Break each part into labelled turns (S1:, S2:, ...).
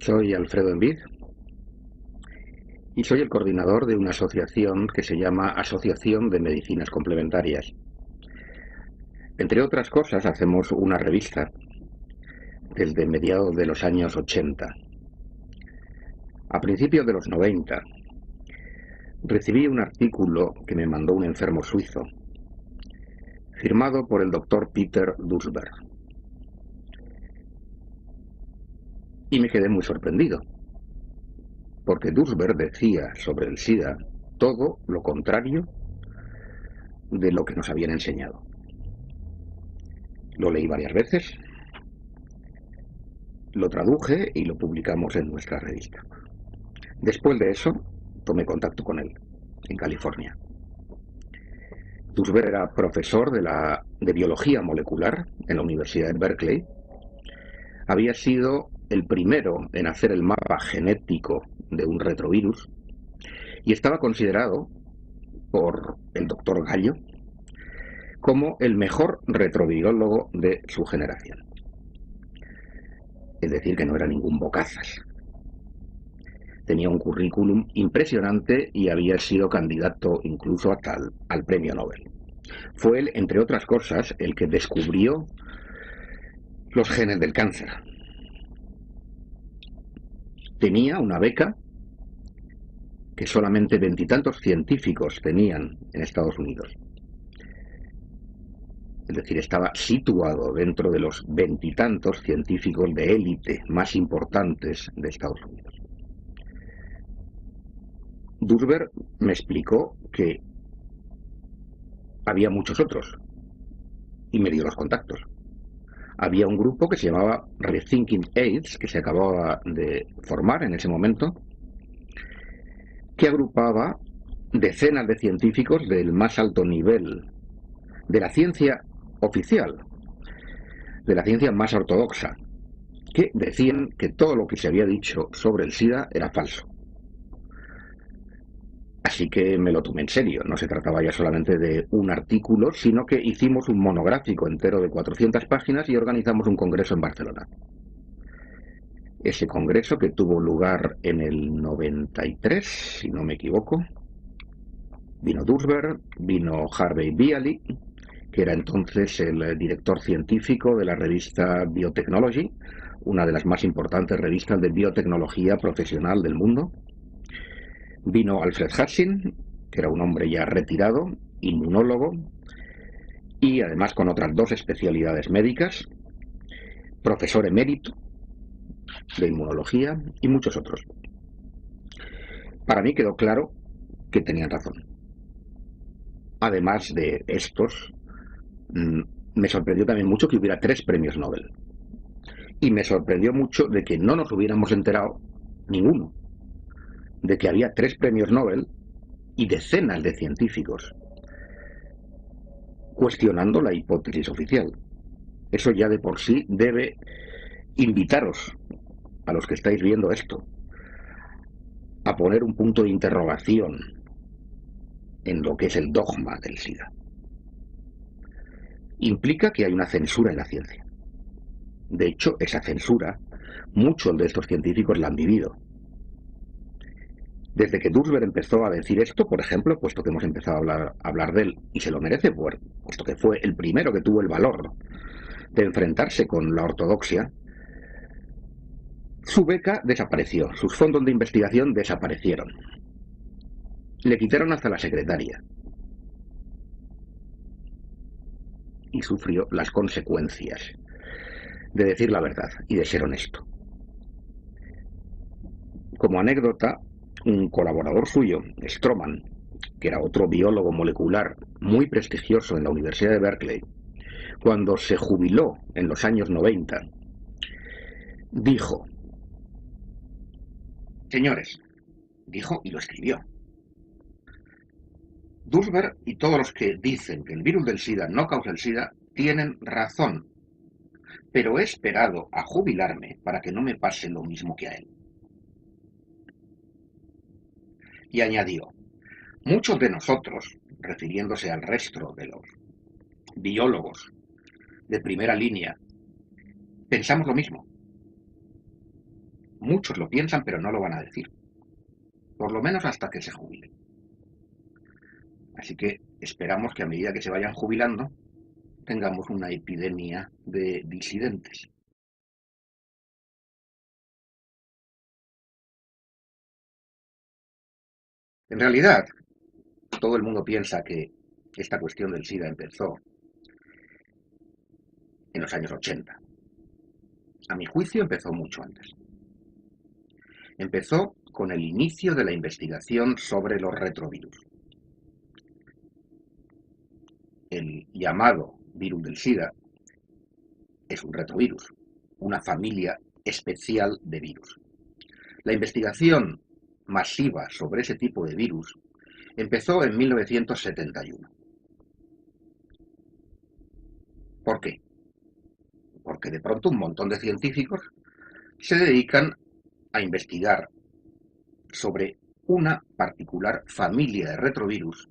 S1: Soy Alfredo Envid y soy el coordinador de una asociación que se llama Asociación de Medicinas Complementarias. Entre otras cosas, hacemos una revista desde mediados de los años 80. A principios de los 90, recibí un artículo que me mandó un enfermo suizo, firmado por el doctor Peter Duesberg. Y me quedé muy sorprendido, porque Duesberg decía sobre el SIDA todo lo contrario de lo que nos habían enseñado. Lo leí varias veces, lo traduje y lo publicamos en nuestra revista. Después de eso, tomé contacto con él, en California. Duesberg era profesor de biología molecular en la Universidad de Berkeley. Había sido el primero en hacer el mapa genético de un retrovirus y estaba considerado por el doctor Gallo como el mejor retrovirólogo de su generación. Es decir, que no era ningún bocazas. Tenía un currículum impresionante y había sido candidato incluso al premio Nobel. Fue él, entre otras cosas, el que descubrió los genes del cáncer. Tenía una beca que solamente veintitantos científicos tenían en Estados Unidos. Es decir, estaba situado dentro de los veintitantos científicos de élite más importantes de Estados Unidos. Duesberg me explicó que había muchos otros y me dio los contactos. Había un grupo que se llamaba Rethinking AIDS, que se acababa de formar en ese momento, que agrupaba decenas de científicos del más alto nivel de la ciencia oficial, de la ciencia más ortodoxa, que decían que todo lo que se había dicho sobre el SIDA era falso. Así que me lo tomé en serio, no se trataba ya solamente de un artículo, sino que hicimos un monográfico entero de 400 páginas y organizamos un congreso en Barcelona. Ese congreso, que tuvo lugar en el 93, si no me equivoco, vino Duesberg, vino Harvey Bialy, que era entonces el director científico de la revista Biotechnology, una de las más importantes revistas de biotecnología profesional del mundo. Vino Alfred Hassin, que era un hombre ya retirado, inmunólogo, y además con otras dos especialidades médicas, profesor emérito de inmunología y muchos otros. Para mí quedó claro que tenían razón. Además de estos, me sorprendió también mucho que hubiera 3 premios Nobel. Y me sorprendió mucho de que no nos hubiéramos enterado, ninguno, de que había 3 premios Nobel y decenas de científicos cuestionando la hipótesis oficial. Eso ya de por sí debe invitaros, a los que estáis viendo esto, a poner un punto de interrogación en lo que es el dogma del SIDA. Implica que hay una censura en la ciencia. De hecho, esa censura, muchos de estos científicos la han vivido. Desde que Duesberg empezó a decir esto, por ejemplo, puesto que hemos empezado a hablar de él, y se lo merece, puesto que fue el primero que tuvo el valor de enfrentarse con la ortodoxia, su beca desapareció, sus fondos de investigación desaparecieron. Le quitaron hasta la secretaria. Y sufrió las consecuencias de decir la verdad y de ser honesto. Como anécdota, un colaborador suyo, Stroman, que era otro biólogo molecular muy prestigioso en la Universidad de Berkeley, cuando se jubiló en los años 90, dijo: señores, dijo y lo escribió, Duesberg y todos los que dicen que el virus del SIDA no causa el SIDA tienen razón, pero he esperado a jubilarme para que no me pase lo mismo que a él. Y añadió: muchos de nosotros, refiriéndose al resto de los biólogos de primera línea, pensamos lo mismo. Muchos lo piensan, pero no lo van a decir. Por lo menos hasta que se jubilen. Así que esperamos que a medida que se vayan jubilando, tengamos una epidemia de disidentes. En realidad, todo el mundo piensa que esta cuestión del SIDA empezó en los años 80. A mi juicio empezó mucho antes. Empezó con el inicio de la investigación sobre los retrovirus. El llamado virus del SIDA es un retrovirus, una familia especial de virus. La investigación masiva sobre ese tipo de virus empezó en 1971. ¿Por qué? Porque de pronto un montón de científicos se dedican a investigar sobre una particular familia de retrovirus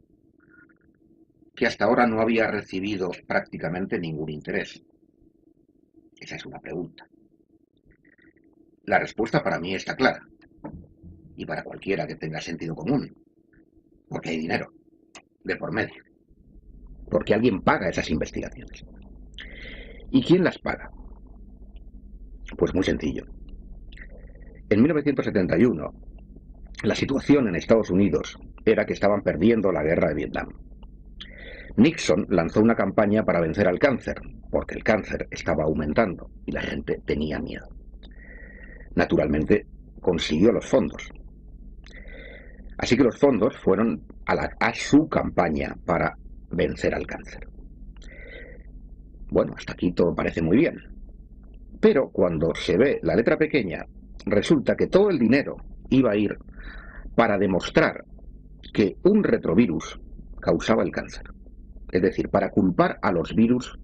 S1: que hasta ahora no había recibido prácticamente ningún interés. Esa es una pregunta. La respuesta para mí está clara, y para cualquiera que tenga sentido común, porque hay dinero de por medio, porque alguien paga esas investigaciones. ¿Y quién las paga? Pues muy sencillo. En 1971, la situación en Estados Unidos era que estaban perdiendo la guerra de Vietnam. Nixon lanzó una campaña para vencer al cáncer, porque el cáncer estaba aumentando y la gente tenía miedo. Naturalmente, consiguió los fondos. Así que los fondos fueron a su campaña para vencer al cáncer. Bueno, hasta aquí todo parece muy bien. Pero cuando se ve la letra pequeña, resulta que todo el dinero iba a ir para demostrar que un retrovirus causaba el cáncer. Es decir, para culpar a los virus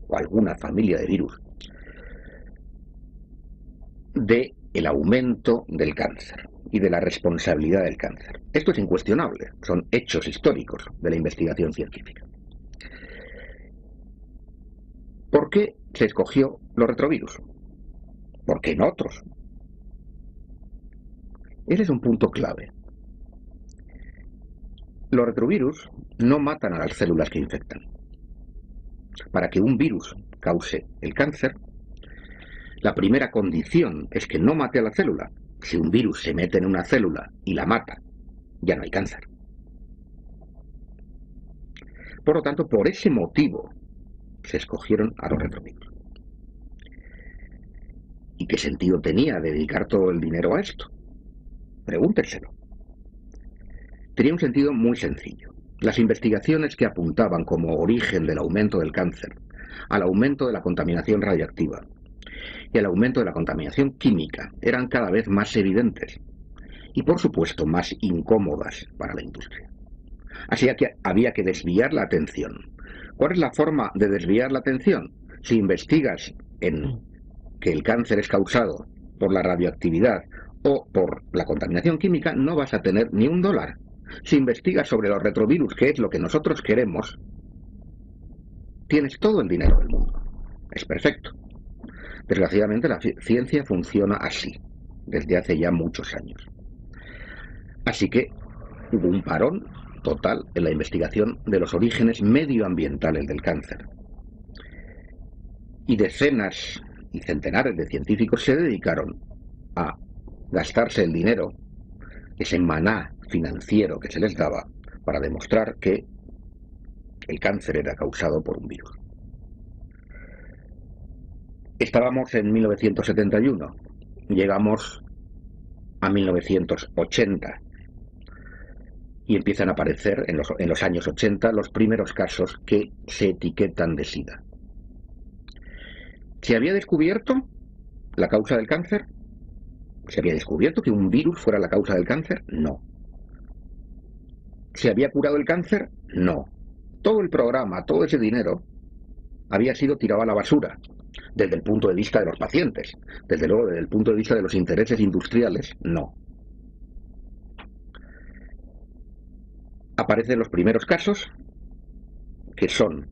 S1: o alguna familia de virus del aumento del cáncer y de la responsabilidad del cáncer. Esto es incuestionable, son hechos históricos de la investigación científica. ¿Por qué se escogió los retrovirus? ¿Por qué no otros? Ese es un punto clave. Los retrovirus no matan a las células que infectan. Para que un virus cause el cáncer, la primera condición es que no mate a la célula. Si un virus se mete en una célula y la mata, ya no hay cáncer. Por lo tanto, por ese motivo se escogieron a los retrovirus. ¿Y qué sentido tenía dedicar todo el dinero a esto? Pregúntenselo. Tenía un sentido muy sencillo. Las investigaciones que apuntaban como origen del aumento del cáncer al aumento de la contaminación radiactiva y al aumento de la contaminación química eran cada vez más evidentes y, por supuesto, más incómodas para la industria. Así que había que desviar la atención. ¿Cuál es la forma de desviar la atención? Si investigas en que el cáncer es causado por la radioactividad o por la contaminación química, no vas a tener ni un dólar. Si investigas sobre los retrovirus, que es lo que nosotros queremos, tienes todo el dinero del mundo. Es perfecto. Desgraciadamente la ciencia funciona así, desde hace ya muchos años. Así que hubo un parón total en la investigación de los orígenes medioambientales del cáncer. Y decenas y centenares de científicos se dedicaron a gastarse el dinero, ese maná financiero que se les daba, para demostrar que el cáncer era causado por un virus. Estábamos en 1971, llegamos a 1980 y empiezan a aparecer en los años 80 los primeros casos que se etiquetan de SIDA. ¿Se había descubierto la causa del cáncer? ¿Se había descubierto que un virus fuera la causa del cáncer? No. ¿Se había curado el cáncer? No. Todo el programa, todo ese dinero, había sido tirado a la basura, desde el punto de vista de los pacientes. Desde luego, desde el punto de vista de los intereses industriales, no. Aparecen los primeros casos, que son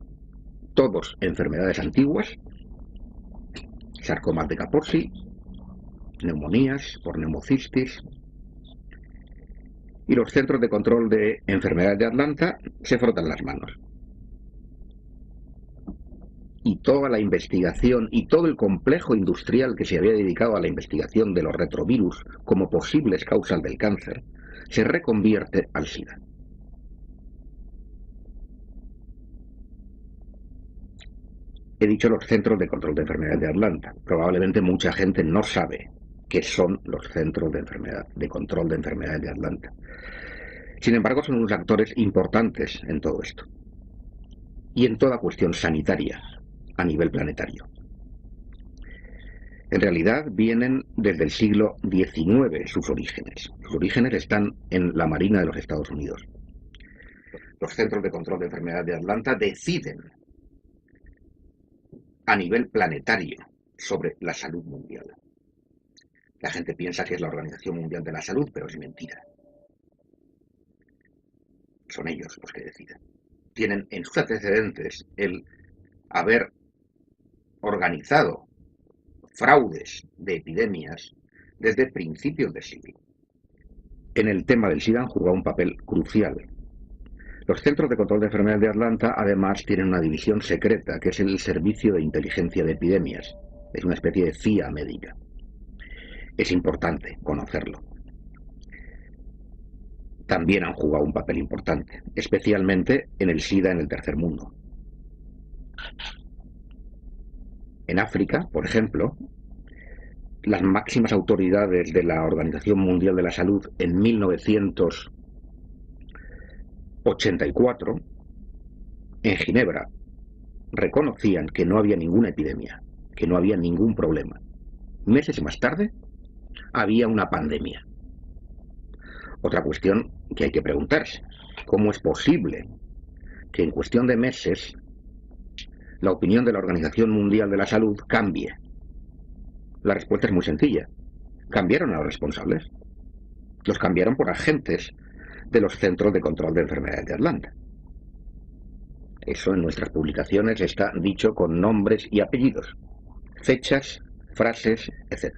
S1: todos enfermedades antiguas, sarcomas de Kaposi, neumonías, por neumocistis. Y los Centros de Control de Enfermedades de Atlanta se frotan las manos. Y toda la investigación y todo el complejo industrial que se había dedicado a la investigación de los retrovirus como posibles causas del cáncer se reconvierte al SIDA. He dicho los Centros de Control de Enfermedades de Atlanta. Probablemente mucha gente no sabe qué son los Centros de Control de Enfermedades de Atlanta. Sin embargo, son unos actores importantes en todo esto y en toda cuestión sanitaria a nivel planetario. En realidad vienen desde el siglo XIX sus orígenes. Sus orígenes están en la Marina de los Estados Unidos. Los Centros de Control de Enfermedades de Atlanta deciden a nivel planetario sobre la salud mundial. La gente piensa que es la Organización Mundial de la Salud, pero es mentira. Son ellos los que deciden. Tienen en sus antecedentes el haber organizado fraudes de epidemias desde principios del siglo. En el tema del SIDA han jugado un papel crucial. Los Centros de Control de Enfermedades de Atlanta además tienen una división secreta que es el Servicio de Inteligencia de Epidemias. Es una especie de CIA médica. Es importante conocerlo. También han jugado un papel importante, especialmente en el SIDA en el tercer mundo. En África, por ejemplo, las máximas autoridades de la Organización Mundial de la Salud en 1984, en Ginebra, reconocían que no había ninguna epidemia, que no había ningún problema. Meses más tarde, había una pandemia. Otra cuestión que hay que preguntarse, ¿cómo es posible que en cuestión de meses la opinión de la Organización Mundial de la Salud cambie? La respuesta es muy sencilla. Cambiaron a los responsables. Los cambiaron por agentes de los Centros de Control de Enfermedades de Atlanta. Eso en nuestras publicaciones está dicho con nombres y apellidos, fechas, frases, etc.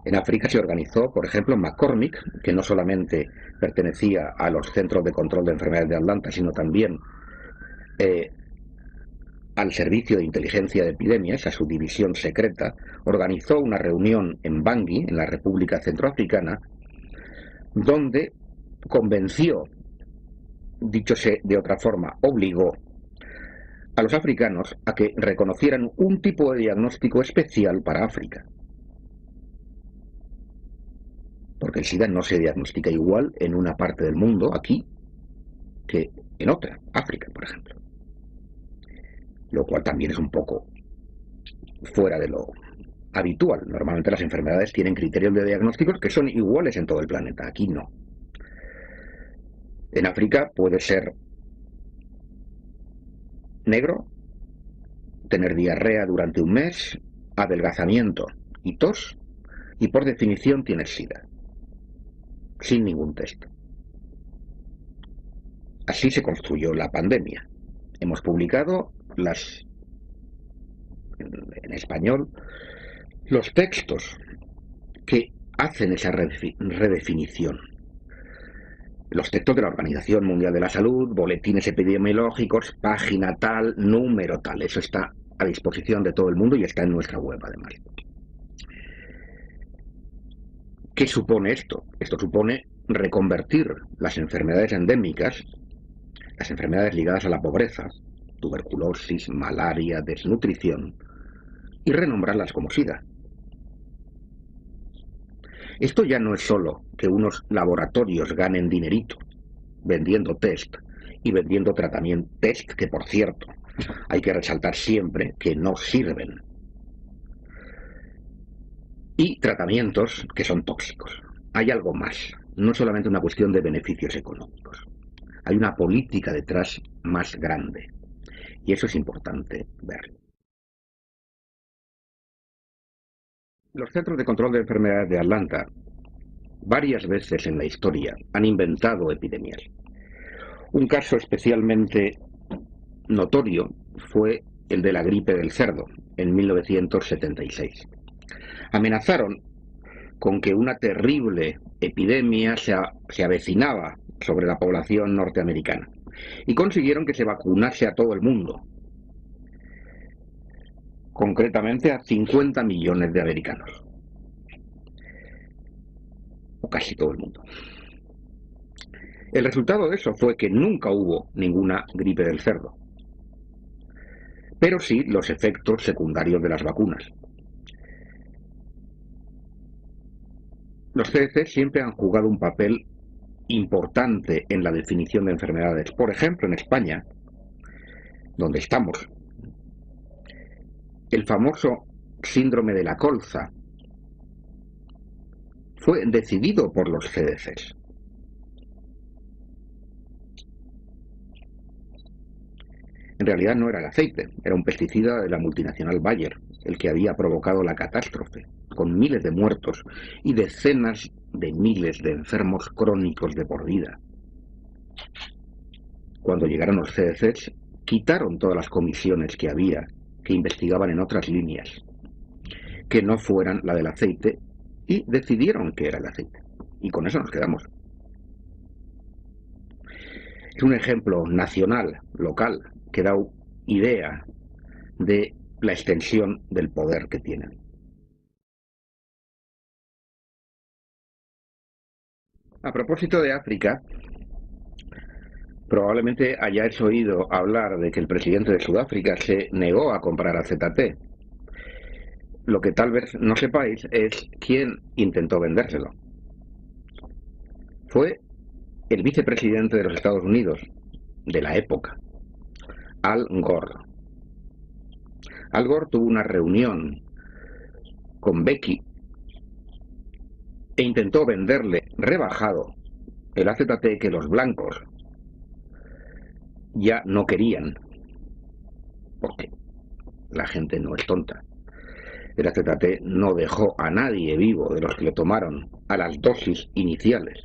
S1: En África se organizó, por ejemplo, McCormick, que no solamente pertenecía a los Centros de Control de Enfermedades de Atlanta, sino también al Servicio de Inteligencia de Epidemias, a su división secreta, organizó una reunión en Bangui, en la República Centroafricana, donde convenció, díchose de otra forma, obligó a los africanos a que reconocieran un tipo de diagnóstico especial para África. Porque el SIDA no se diagnostica igual en una parte del mundo, aquí, que en otra, África, por ejemplo. Lo cual también es un poco fuera de lo habitual. Normalmente las enfermedades tienen criterios de diagnósticos que son iguales en todo el planeta, aquí no. En África puede ser negro, tener diarrea durante un mes, adelgazamiento y tos, y por definición tienes SIDA, sin ningún test. Así se construyó la pandemia. Hemos publicado en español los textos que hacen esa redefinición. Los textos de la Organización Mundial de la Salud, boletines epidemiológicos, página tal, número tal. Eso está a disposición de todo el mundo y está en nuestra web además. ¿Qué supone esto? Esto supone reconvertir las enfermedades endémicas, las enfermedades ligadas a la pobreza, tuberculosis, malaria, desnutrición, y renombrarlas como SIDA. Esto ya no es solo que unos laboratorios ganen dinerito vendiendo test y vendiendo tratamiento, test que por cierto hay que resaltar siempre que no sirven, y tratamientos que son tóxicos. Hay algo más, no solamente una cuestión de beneficios económicos, hay una política detrás más grande y eso es importante verlo. Los Centros de Control de Enfermedades de Atlanta varias veces en la historia han inventado epidemias. Un caso especialmente notorio fue el de la gripe del cerdo en 1976. Amenazaron con que una terrible epidemia se avecinaba sobre la población norteamericana y consiguieron que se vacunase a todo el mundo, concretamente a 50 millones de americanos, o casi todo el mundo. El resultado de eso fue que nunca hubo ninguna gripe del cerdo, pero sí los efectos secundarios de las vacunas. Los CDC siempre han jugado un papel importante en la definición de enfermedades. Por ejemplo, en España, donde estamos, el famoso síndrome de la colza fue decidido por los CDCs. En realidad no era el aceite, era un pesticida de la multinacional Bayer, el que había provocado la catástrofe, con miles de muertos y decenas de miles de enfermos crónicos de por vida. Cuando llegaron los CDCs, quitaron todas las comisiones que había, que investigaban en otras líneas, que no fueran la del aceite, y decidieron que era el aceite. Y con eso nos quedamos. Es un ejemplo nacional, local, que da idea de la extensión del poder que tienen. A propósito de África, probablemente hayáis oído hablar de que el presidente de Sudáfrica se negó a comprar AZT. Lo que tal vez no sepáis es quién intentó vendérselo. Fue el vicepresidente de los Estados Unidos, de la época, Al Gore. Al Gore tuvo una reunión con Becky e intentó venderle rebajado el AZT que los blancos ya no querían, porque la gente no es tonta. El AZT no dejó a nadie vivo de los que lo tomaron a las dosis iniciales.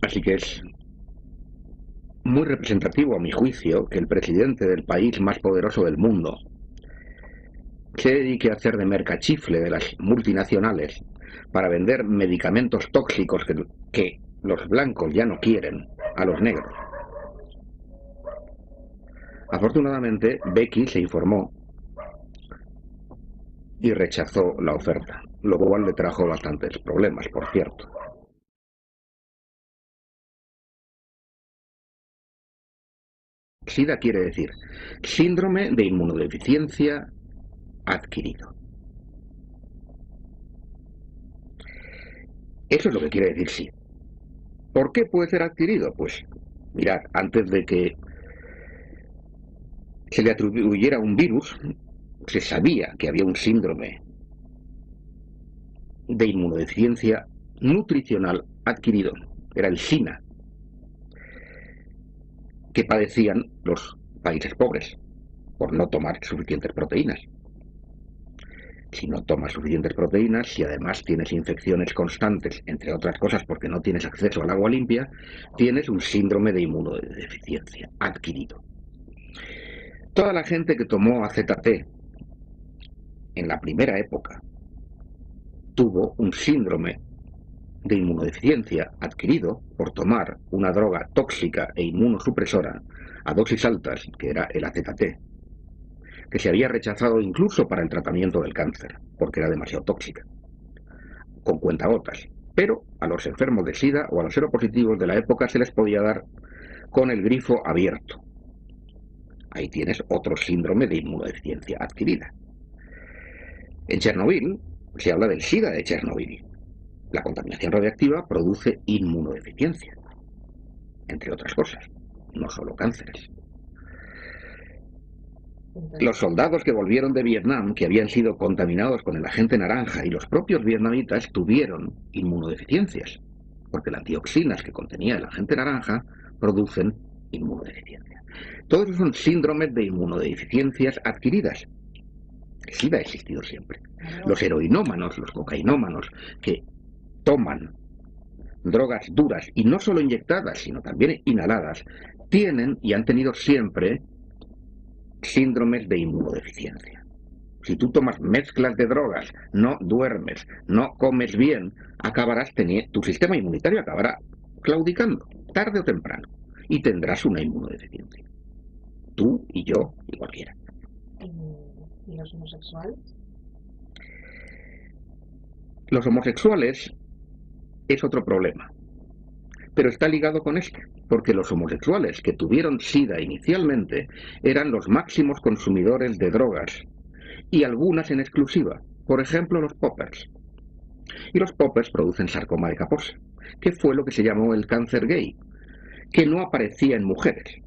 S1: Así que es muy representativo, a mi juicio, que el presidente del país más poderoso del mundo se dedique a hacer de mercachifle de las multinacionales para vender medicamentos tóxicos que los blancos ya no quieren a los negros. Afortunadamente, Becky se informó y rechazó la oferta, lo cual le trajo bastantes problemas, por cierto. SIDA quiere decir síndrome de inmunodeficiencia adquirido. Eso es lo que quiere decir SIDA. ¿Por qué puede ser adquirido? Pues, mirad, antes de que se le atribuyera un virus, se sabía que había un síndrome de inmunodeficiencia nutricional adquirido. Era el SINA, que padecían los países pobres por no tomar suficientes proteínas. Si no tomas suficientes proteínas, si además tienes infecciones constantes, entre otras cosas porque no tienes acceso al agua limpia, tienes un síndrome de inmunodeficiencia adquirido. Toda la gente que tomó AZT en la primera época tuvo un síndrome de inmunodeficiencia adquirido por tomar una droga tóxica e inmunosupresora a dosis altas, que era el AZT, que se había rechazado incluso para el tratamiento del cáncer, porque era demasiado tóxica, con cuentagotas. Pero a los enfermos de SIDA o a los seropositivos de la época se les podía dar con el grifo abierto. Ahí tienes otro síndrome de inmunodeficiencia adquirida. En Chernobyl se habla del SIDA de Chernobyl. La contaminación radiactiva produce inmunodeficiencia, entre otras cosas, no solo cánceres. Los soldados que volvieron de Vietnam, que habían sido contaminados con el agente naranja, y los propios vietnamitas tuvieron inmunodeficiencias, porque las dioxinas que contenía el agente naranja producen inmunodeficiencia. Todos esos son síndromes de inmunodeficiencias adquiridas. El SIDA ha existido siempre. Los heroinómanos, los cocainómanos, que toman drogas duras, y no solo inyectadas, sino también inhaladas, tienen y han tenido siempre síndromes de inmunodeficiencia. Si tú tomas mezclas de drogas, no duermes, no comes bien, tu sistema inmunitario acabará claudicando, tarde o temprano, y tendrás una inmunodeficiencia. Tú y yo y cualquiera.
S2: ¿Y los homosexuales?
S1: Los homosexuales es otro problema, pero está ligado con esto, porque los homosexuales que tuvieron SIDA inicialmente eran los máximos consumidores de drogas, y algunas en exclusiva, por ejemplo los poppers. Y los poppers producen sarcoma de Kaposi, que fue lo que se llamó el cáncer gay, que no aparecía en mujeres,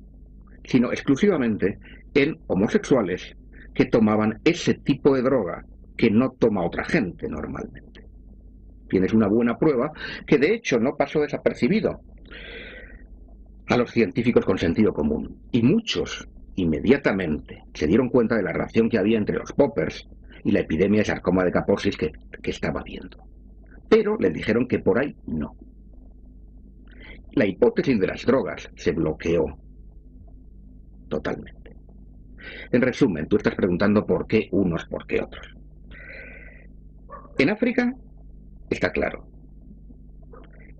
S1: sino exclusivamente en homosexuales que tomaban ese tipo de droga que no toma otra gente normalmente. Tienes una buena prueba que de hecho no pasó desapercibido a los científicos con sentido común. Y muchos inmediatamente se dieron cuenta de la relación que había entre los poppers y la epidemia de sarcoma de Kaposi que estaba habiendo. Pero les dijeron que por ahí no. La hipótesis de las drogas se bloqueó totalmente. En resumen, tú estás preguntando por qué unos, por qué otros. En África está claro.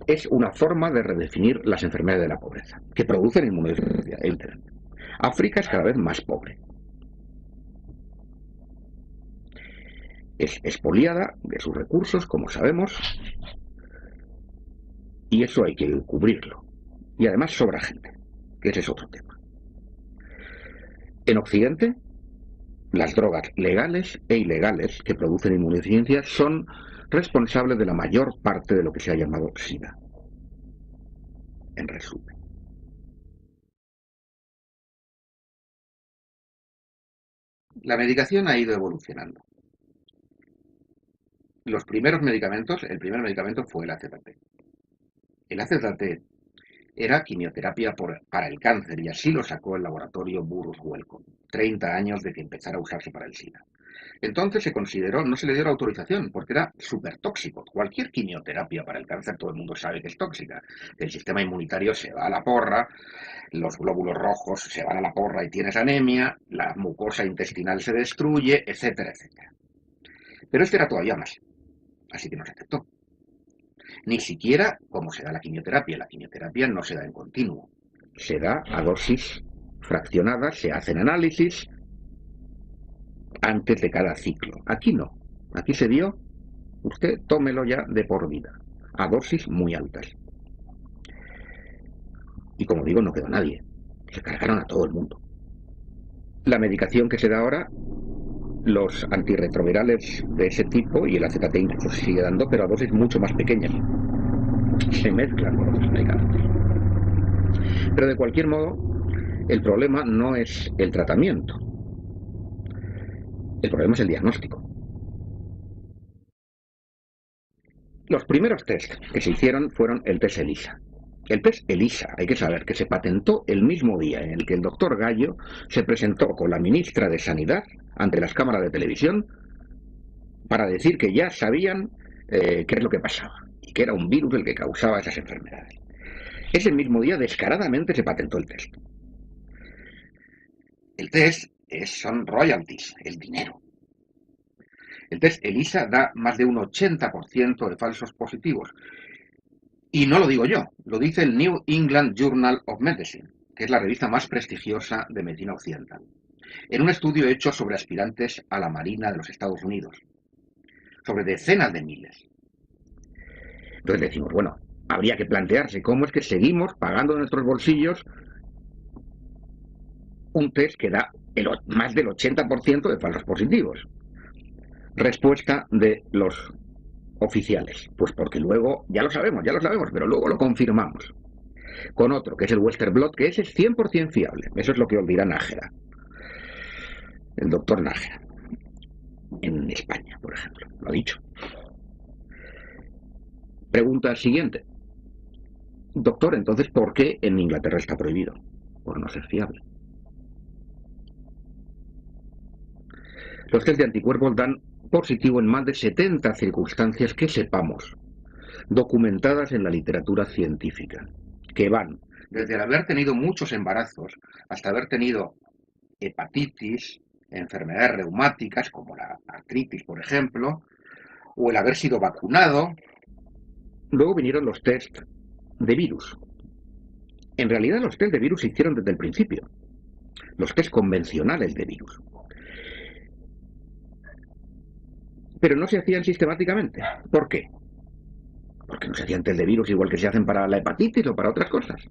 S1: Es una forma de redefinir las enfermedades de la pobreza, que producen inmunodeficiencia, evidentemente. África es cada vez más pobre. Es expoliada de sus recursos, como sabemos, y eso hay que cubrirlo. Y además sobra gente, que ese es otro tema. En Occidente, las drogas legales e ilegales que producen inmunodeficiencia son responsables de la mayor parte de lo que se ha llamado SIDA. En resumen. La medicación ha ido evolucionando. Los primeros medicamentos, el primer medicamento fue el AZT. El AZT era quimioterapia para el cáncer y así lo sacó el laboratorio Burroughs Wellcome, 30 años de que empezara a usarse para el SIDA. Entonces se consideró, no se le dio la autorización porque era súper tóxico. Cualquier quimioterapia para el cáncer todo el mundo sabe que es tóxica. El sistema inmunitario se va a la porra, los glóbulos rojos se van a la porra y tienes anemia, la mucosa intestinal se destruye, etcétera, etcétera. Pero este era todavía más, así que no se aceptó. Ni siquiera como se da la quimioterapia no se da en continuo. Se da a dosis fraccionadas, se hacen análisis antes de cada ciclo. Aquí no. Aquí se dio, usted tómelo ya de por vida, a dosis muy altas. Y como digo, no quedó nadie. Se cargaron a todo el mundo. La medicación que se da ahora, los antirretrovirales de ese tipo y el AZT incluso se sigue dando, pero a dosis mucho más pequeñas. Se mezclan con otros medicamentos. Pero de cualquier modo, el problema no es el tratamiento. El problema es el diagnóstico. Los primeros test que se hicieron fueron el test ELISA. El test ELISA, hay que saber que se patentó el mismo día en el que el doctor Gallo se presentó con la ministra de Sanidad ante las cámaras de televisión para decir que ya sabían qué es lo que pasaba y que era un virus el que causaba esas enfermedades. Ese mismo día descaradamente se patentó el test. El test son royalties, el dinero. El test ELISA da más de un 80% de falsos positivos. Y no lo digo yo, lo dice el New England Journal of Medicine, que es la revista más prestigiosa de medicina occidental, en un estudio hecho sobre aspirantes a la Marina de los Estados Unidos, sobre decenas de miles. Entonces decimos, bueno, habría que plantearse cómo es que seguimos pagando de nuestros bolsillos un test que da más del 80% de falsos positivos. Respuesta de los oficiales, pues porque luego, ya lo sabemos, pero luego lo confirmamos con otro, que es el Western Blot, que ese es 100% fiable. Eso es lo que os dirá Nájera, el doctor Nájera, en España, por ejemplo, lo ha dicho. Pregunta siguiente. Doctor, entonces, ¿por qué en Inglaterra está prohibido? Por no ser fiable. Los test de anticuerpos dan positivo en más de 70 circunstancias que sepamos, documentadas en la literatura científica, que van desde el haber tenido muchos embarazos hasta haber tenido hepatitis, enfermedades reumáticas como la artritis, por ejemplo, o el haber sido vacunado. Luego vinieron los test de virus. En realidad los test de virus se hicieron desde el principio, los test convencionales de virus. Pero no se hacían sistemáticamente. ¿Por qué? Porque no se hacían test de virus igual que se hacen para la hepatitis o para otras cosas.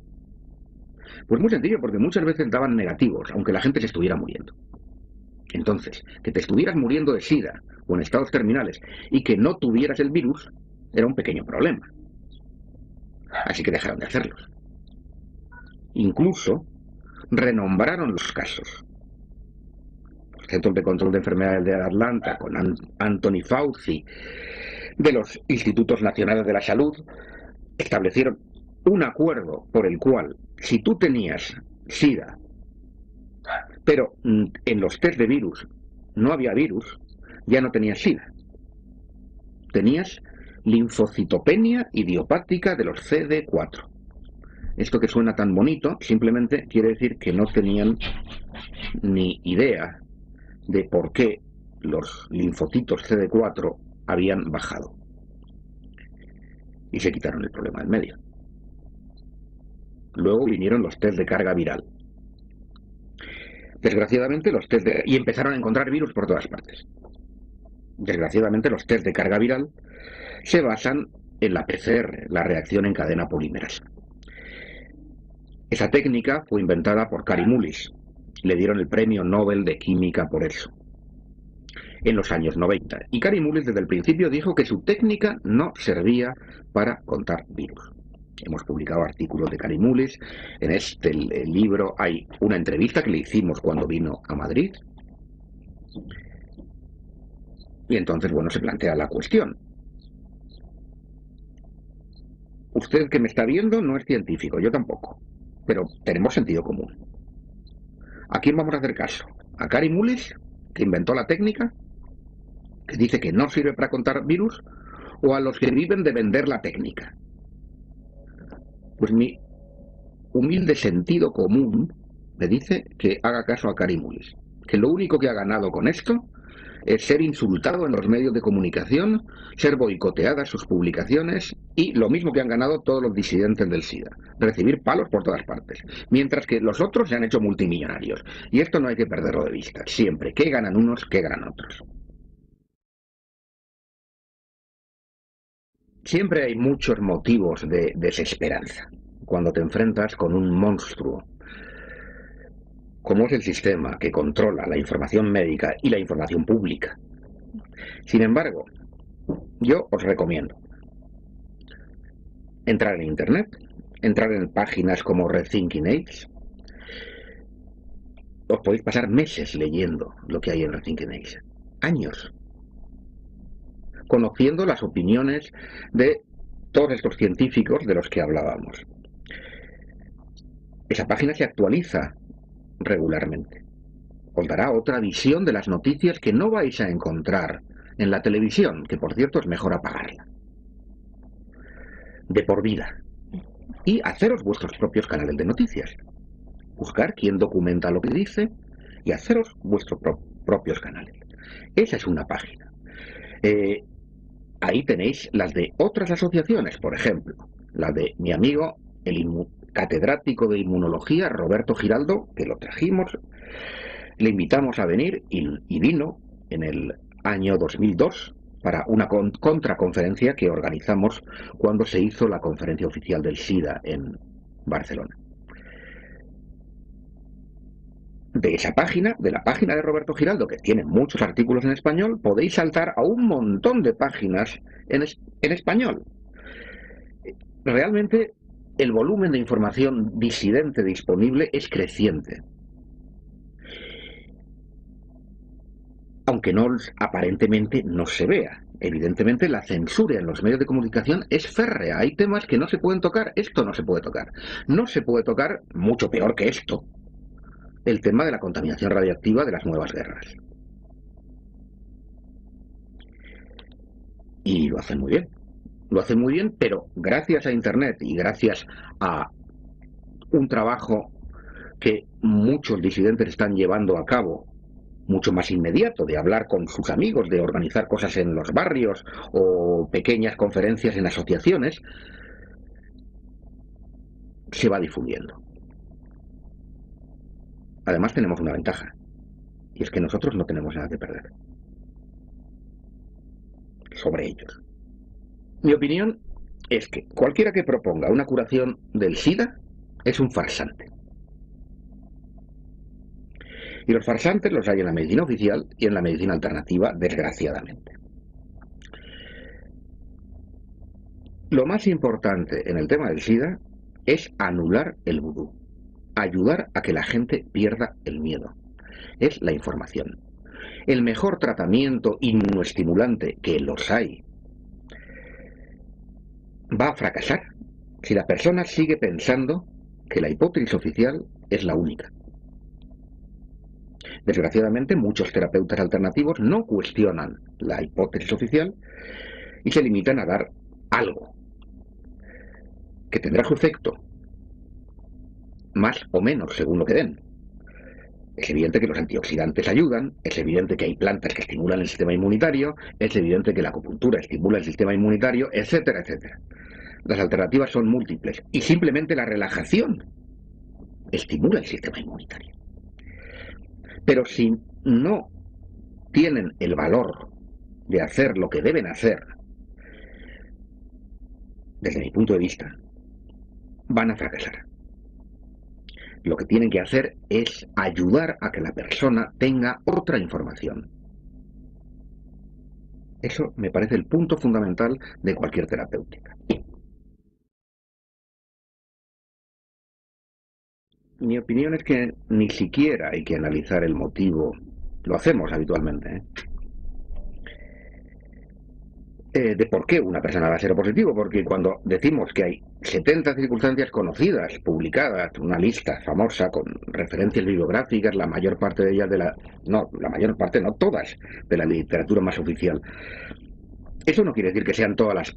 S1: Pues muy sencillo, porque muchas veces daban negativos, aunque la gente se estuviera muriendo. Entonces, que te estuvieras muriendo de SIDA o en estados terminales y que no tuvieras el virus, era un pequeño problema. Así que dejaron de hacerlos. Incluso renombraron los casos. Los Centros de Control de Enfermedades de Atlanta, con Anthony Fauci, de los Institutos Nacionales de la Salud, establecieron un acuerdo por el cual, si tú tenías SIDA, pero en los test de virus no había virus, ya no tenías SIDA. Tenías linfocitopenia idiopática de los CD4. Esto que suena tan bonito simplemente quiere decir que no tenían ni idea de por qué los linfocitos CD4 habían bajado. Y se quitaron el problema del medio. Luego vinieron los test de carga viral. Desgraciadamente y empezaron a encontrar virus por todas partes. Desgraciadamente los test de carga viral se basan en la PCR, la reacción en cadena polimerasa. Esa técnica fue inventada por Kary Mullis. Le dieron el premio Nobel de Química por eso, en los años 90. Y Kary Mullis desde el principio dijo que su técnica no servía para contar virus. Hemos publicado artículos de Kary Mullis. En el libro hay una entrevista que le hicimos cuando vino a Madrid. Y entonces, bueno, se plantea la cuestión. Usted que me está viendo no es científico, yo tampoco, pero tenemos sentido común. ¿A quién vamos a hacer caso? ¿A Kary Mullis, que inventó la técnica, que dice que no sirve para contar virus, o a los que viven de vender la técnica? Pues mi humilde sentido común me dice que haga caso a Kary Mullis, que lo único que ha ganado con esto es ser insultado en los medios de comunicación, ser boicoteadas sus publicaciones y lo mismo que han ganado todos los disidentes del SIDA, recibir palos por todas partes, mientras que los otros se han hecho multimillonarios. Y esto no hay que perderlo de vista, siempre, ¿qué ganan unos, qué ganan otros? Siempre hay muchos motivos de desesperanza cuando te enfrentas con un monstruo como es el sistema que controla la información médica y la información pública. Sin embargo, yo os recomiendo entrar en Internet, entrar en páginas como Rethinking AIDS. Os podéis pasar meses leyendo lo que hay en Rethinking AIDS, años, conociendo las opiniones de todos estos científicos de los que hablábamos. Esa página se actualiza regularmente. Os dará otra visión de las noticias que no vais a encontrar en la televisión, que por cierto es mejor apagarla. De por vida. Y haceros vuestros propios canales de noticias. Buscar quién documenta lo que dice y haceros vuestros propios canales. Esa es una página. Ahí tenéis las de otras asociaciones, por ejemplo, la de mi amigo, el catedrático de inmunología, Roberto Giraldo, que lo trajimos, le invitamos a venir y vino en el año 2002 para una contraconferencia que organizamos cuando se hizo la conferencia oficial del SIDA en Barcelona. De esa página, de la página de Roberto Giraldo, que tiene muchos artículos en español, podéis saltar a un montón de páginas en español. Realmente el volumen de información disidente disponible es creciente. Aunque aparentemente no se vea. Evidentemente la censura en los medios de comunicación es férrea. Hay temas que no se pueden tocar. Esto no se puede tocar. No se puede tocar, mucho peor que esto, el tema de la contaminación radiactiva de las nuevas guerras. Y lo hacen muy bien. Lo hacen muy bien, pero gracias a Internet y gracias a un trabajo que muchos disidentes están llevando a cabo, mucho más inmediato, de hablar con sus amigos, de organizar cosas en los barrios o pequeñas conferencias en asociaciones, se va difundiendo. Además tenemos una ventaja, y es que nosotros no tenemos nada que perder sobre ellos. Mi opinión es que cualquiera que proponga una curación del SIDA es un farsante. Y los farsantes los hay en la medicina oficial y en la medicina alternativa, desgraciadamente. Lo más importante en el tema del SIDA es anular el vudú, ayudar a que la gente pierda el miedo. Es la información. El mejor tratamiento inmunoestimulante, que los hay, va a fracasar si la persona sigue pensando que la hipótesis oficial es la única. Desgraciadamente, muchos terapeutas alternativos no cuestionan la hipótesis oficial y se limitan a dar algo que tendrá su efecto, más o menos según lo que den. Es evidente que los antioxidantes ayudan, es evidente que hay plantas que estimulan el sistema inmunitario, es evidente que la acupuntura estimula el sistema inmunitario, etcétera, etcétera. Las alternativas son múltiples y simplemente la relajación estimula el sistema inmunitario. Pero si no tienen el valor de hacer lo que deben hacer, desde mi punto de vista, van a fracasar. Lo que tienen que hacer es ayudar a que la persona tenga otra información. Eso me parece el punto fundamental de cualquier terapéutica. Mi opinión es que ni siquiera hay que analizar el motivo. Lo hacemos habitualmente, de por qué una persona va a ser positivo, porque cuando decimos que hay 70 circunstancias conocidas, publicadas, una lista famosa con referencias bibliográficas, la mayor parte de ellas no todas, de la literatura más oficial, eso no quiere decir que sean todas las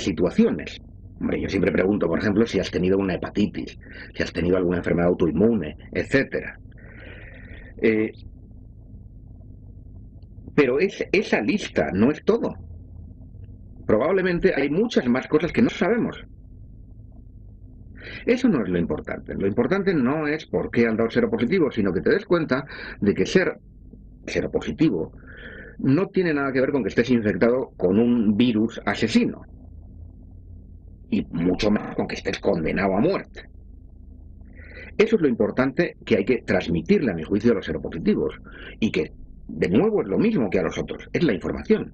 S1: situaciones. Hombre, yo siempre pregunto, por ejemplo, si has tenido una hepatitis, si has tenido alguna enfermedad autoinmune, etcétera. Pero esa lista no es todo. Probablemente hay muchas más cosas que no sabemos. Eso no es lo importante. Lo importante no es por qué han dado seropositivo, sino que te des cuenta de que ser seropositivo no tiene nada que ver con que estés infectado con un virus asesino. Y mucho más con que estés condenado a muerte. Eso es lo importante que hay que transmitirle, a mi juicio, a los seropositivos. Y que, de nuevo, es lo mismo que a los otros. Es la información.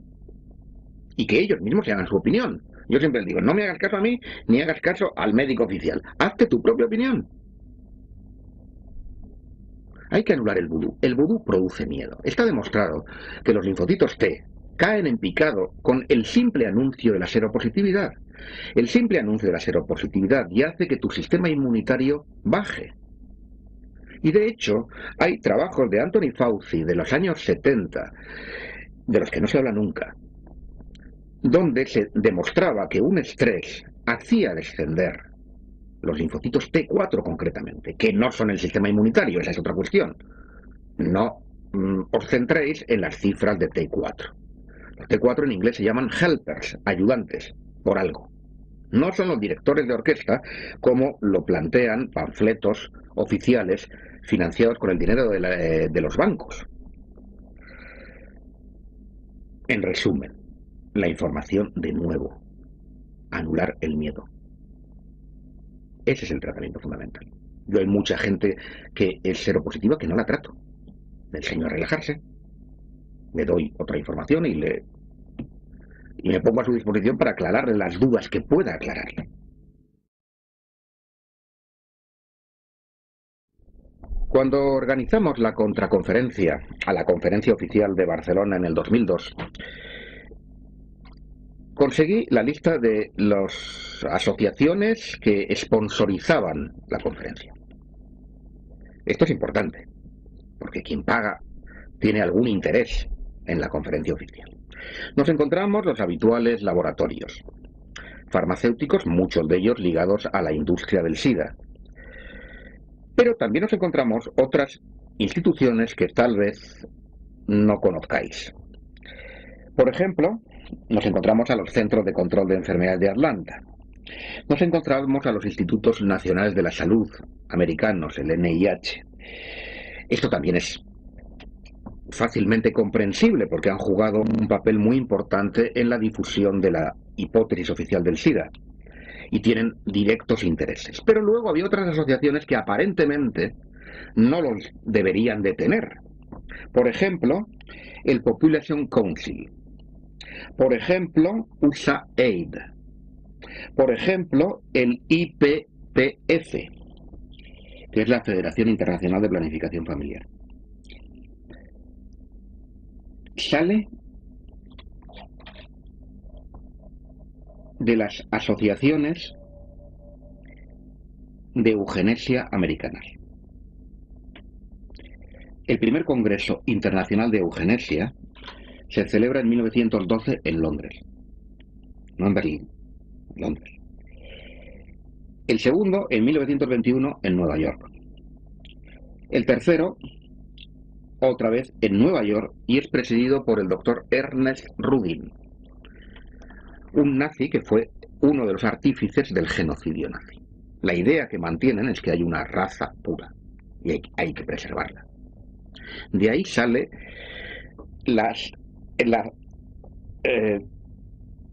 S1: Y que ellos mismos se hagan su opinión. Yo siempre les digo, no me hagas caso a mí, ni hagas caso al médico oficial. Hazte tu propia opinión. Hay que anular el vudú. El vudú produce miedo. Está demostrado que los linfocitos T caen en picado con el simple anuncio de la seropositividad. El simple anuncio de la seropositividad ya hace que tu sistema inmunitario baje. Y de hecho, hay trabajos de Anthony Fauci de los años 70, de los que no se habla nunca, donde se demostraba que un estrés hacía descender los linfocitos T4 concretamente, que no son el sistema inmunitario, esa es otra cuestión. No os centréis en las cifras de T4. Los T4 en inglés se llaman helpers, ayudantes, por algo. No son los directores de orquesta como lo plantean panfletos oficiales financiados con el dinero de los bancos. En resumen, la información de nuevo. Anular el miedo. Ese es el tratamiento fundamental. Yo hay mucha gente que es seropositiva que no la trato. Le enseño a relajarse, le doy otra información y me pongo a su disposición para aclararle las dudas que pueda aclararle. Cuando organizamos la contraconferencia a la conferencia oficial de Barcelona en el 2002, conseguí la lista de las asociaciones que sponsorizaban la conferencia. Esto es importante, porque quien paga tiene algún interés en la conferencia oficial. Nos encontramos los habituales laboratorios farmacéuticos, muchos de ellos ligados a la industria del SIDA. Pero también nos encontramos otras instituciones que tal vez no conozcáis. Por ejemplo, nos encontramos a los Centros de Control de Enfermedades de Atlanta. Nos encontramos a los Institutos Nacionales de la Salud americanos, el NIH. Esto también es fácilmente comprensible porque han jugado un papel muy importante en la difusión de la hipótesis oficial del SIDA y tienen directos intereses. Pero luego había otras asociaciones que aparentemente no los deberían de tener. Por ejemplo, el Population Council. Por ejemplo, USAID. Por ejemplo, el IPPF, que es la Federación Internacional de Planificación Familiar. Sale de las asociaciones de eugenesia americanas. El primer Congreso Internacional de Eugenesia se celebra en 1912 en Londres, no en Berlín, Londres. El segundo en 1921 en Nueva York. El tercero, otra vez en Nueva York, y es presidido por el doctor Ernest Rudin, un nazi que fue uno de los artífices del genocidio nazi. La idea que mantienen es que hay una raza pura y hay que preservarla. De ahí sale la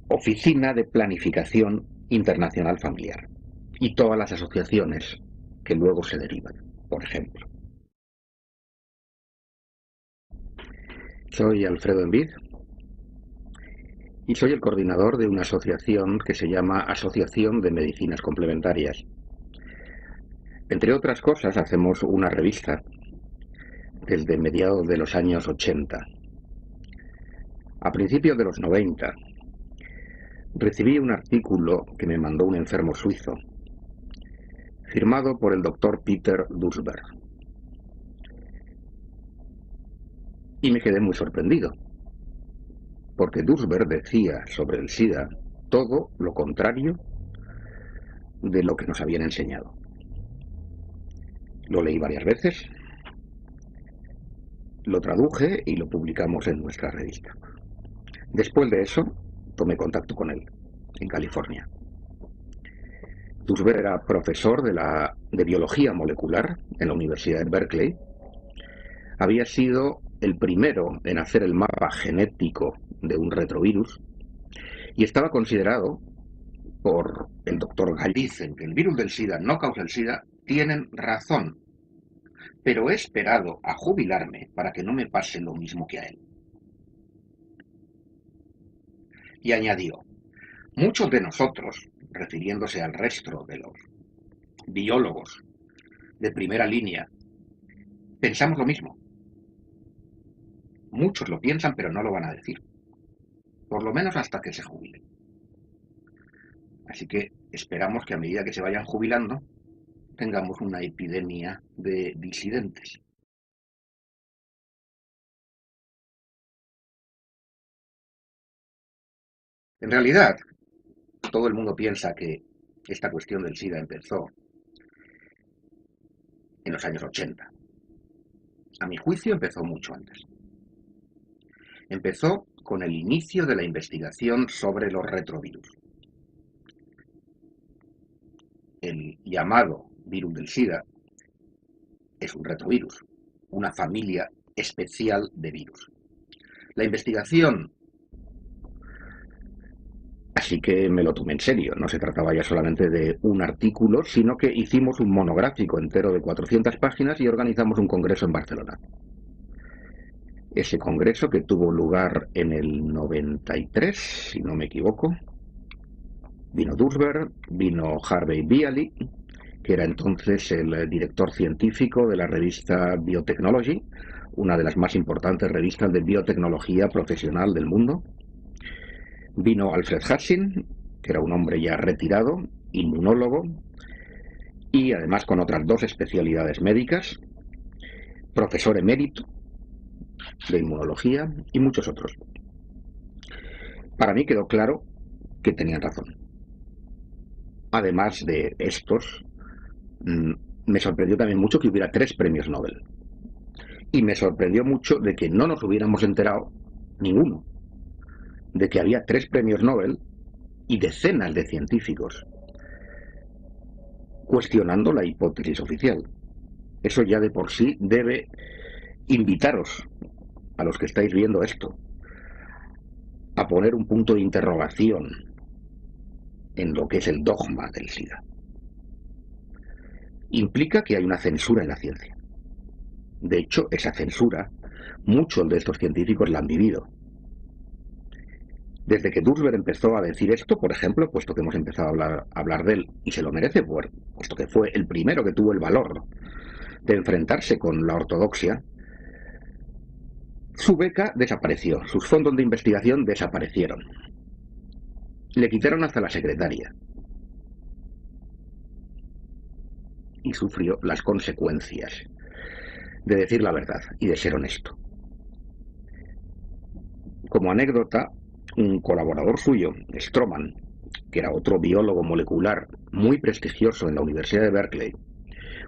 S1: Oficina de Planificación Internacional Familiar y todas las asociaciones que luego se derivan, por ejemplo. Soy Alfredo Envid y soy el coordinador de una asociación que se llama Asociación de Medicinas Complementarias. Entre otras cosas, hacemos una revista desde mediados de los años 80. A principios de los 90, recibí un artículo que me mandó un enfermo suizo, firmado por el doctor Peter Duesberg. Y me quedé muy sorprendido, porque Duesberg decía sobre el SIDA todo lo contrario de lo que nos habían enseñado. Lo leí varias veces, lo traduje y lo publicamos en nuestra revista. Después de eso, tomé contacto con él, en California. Duesberg era profesor de biología molecular en la Universidad de Berkeley. Había sido el primero en hacer el mapa genético de un retrovirus y estaba considerado por el doctor Gall. Dicen que el virus del SIDA no causa el SIDA, tienen razón, pero he esperado a jubilarme para que no me pase lo mismo que a él. Y añadió, muchos de nosotros, refiriéndose al resto de los biólogos de primera línea, pensamos lo mismo. Muchos lo piensan, pero no lo van a decir. Por lo menos hasta que se jubilen. Así que esperamos que a medida que se vayan jubilando, tengamos una epidemia de disidentes. En realidad, todo el mundo piensa que esta cuestión del SIDA empezó en los años 80. A mi juicio empezó mucho antes. Empezó con el inicio de la investigación sobre los retrovirus. El llamado virus del SIDA es un retrovirus, una familia especial de virus. La investigación, así que me lo tomé en serio, no se trataba ya solamente de un artículo, sino que hicimos un monográfico entero de 400 páginas y organizamos un congreso en Barcelona. Ese congreso, que tuvo lugar en el 93, si no me equivoco, vino Duesberg, vino Harvey Bialy, que era entonces el director científico de la revista Biotechnology, una de las más importantes revistas de biotecnología profesional del mundo. Vino Alfred Hassin, que era un hombre ya retirado, inmunólogo, y además con otras 2 especialidades médicas, profesor emérito de inmunología y muchos otros. Para mí quedó claro que tenían razón. Además de estos, me sorprendió también mucho que hubiera 3 premios Nobel. Y me sorprendió mucho de que no nos hubiéramos enterado, ninguno, de que había 3 premios Nobel y decenas de científicos cuestionando la hipótesis oficial. Eso ya de por sí debe invitaros, a los que estáis viendo esto, a poner un punto de interrogación en lo que es el dogma del SIDA. Implica que hay una censura en la ciencia. De hecho, esa censura, muchos de estos científicos la han vivido. Desde que Dursberg empezó a decir esto, por ejemplo, puesto que hemos empezado a hablar de él, y se lo merece, puesto que fue el primero que tuvo el valor de enfrentarse con la ortodoxia, su beca desapareció, sus fondos de investigación desaparecieron. Le quitaron hasta la secretaria. Y sufrió las consecuencias de decir la verdad y de ser honesto. Como anécdota, un colaborador suyo, Stroman, que era otro biólogo molecular muy prestigioso en la Universidad de Berkeley,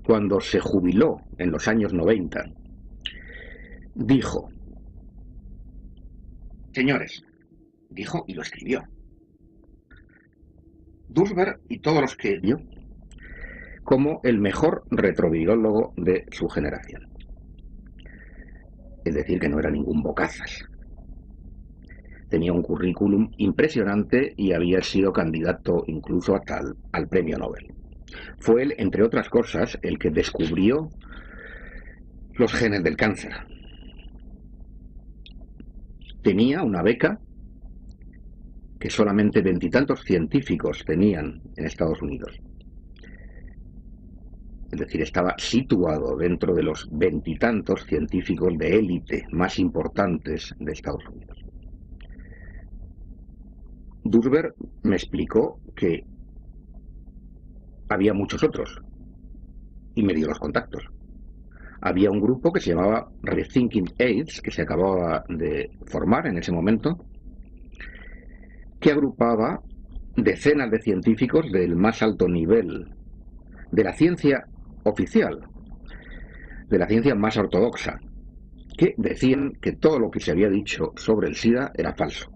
S1: cuando se jubiló en los años 90, dijo, señores, dijo y lo escribió, Dursberg y todos los que vio como el mejor retrobiólogo de su generación. Es decir, que no era ningún bocazas. Tenía un currículum impresionante y había sido candidato incluso hasta al premio Nobel. Fue él, entre otras cosas, el que descubrió los genes del cáncer. Tenía una beca que solamente 20 y tantos científicos tenían en Estados Unidos. Es decir, estaba situado dentro de los 20 y tantos científicos de élite más importantes de Estados Unidos. Dursberg me explicó que había muchos otros y me dio los contactos. Había un grupo que se llamaba Rethinking AIDS, que se acababa de formar en ese momento, que agrupaba decenas de científicos del más alto nivel de la ciencia oficial, de la ciencia más ortodoxa, que decían que todo lo que se había dicho sobre el SIDA era falso.